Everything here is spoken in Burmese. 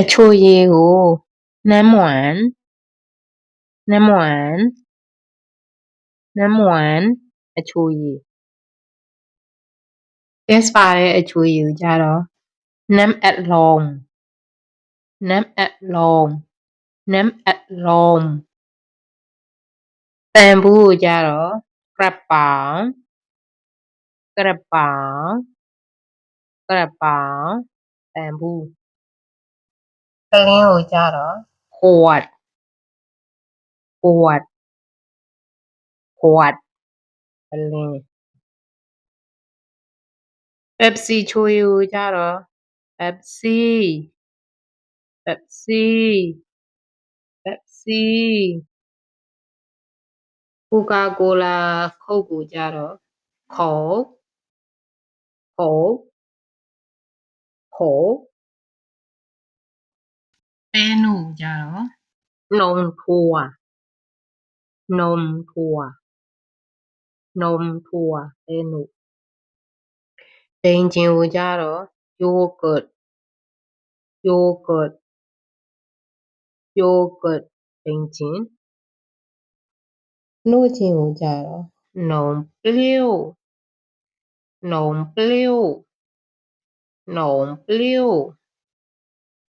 အချိုရည်ကိုน้ำหวานน้ำหวานน้ำหวานအချိုရည် S ပါတဲ့အချိုရည်ကိုကြတော့น้ำอัดลมน้ำอัดลมน้ำอัดลมတန်ဘူးကိုကြတော့กระเป๋ากระเป๋ากระเป๋าတန်ဘူးကလင်းကိုကြတော့ขวดขวดขวดကလင်း Pepsi ချိုရည်ကိုကြတော့ Pepsi Pepsi Pepsi Coca-Cola ခုတ်ကိုကြတော့ Coke Coke Coke ပဲနို့ကိုကြတော့นมถั่วนมถั่วนมถั่วပဲနို့ဒိန်ချဉ်ကိုကြတော့ Yogurt Yogurt Yogurt ဒိန်ချဉ်နို့ချဉ်ကိုကြတော့နုံပလျို့နုံပလျို့နုံပလျို့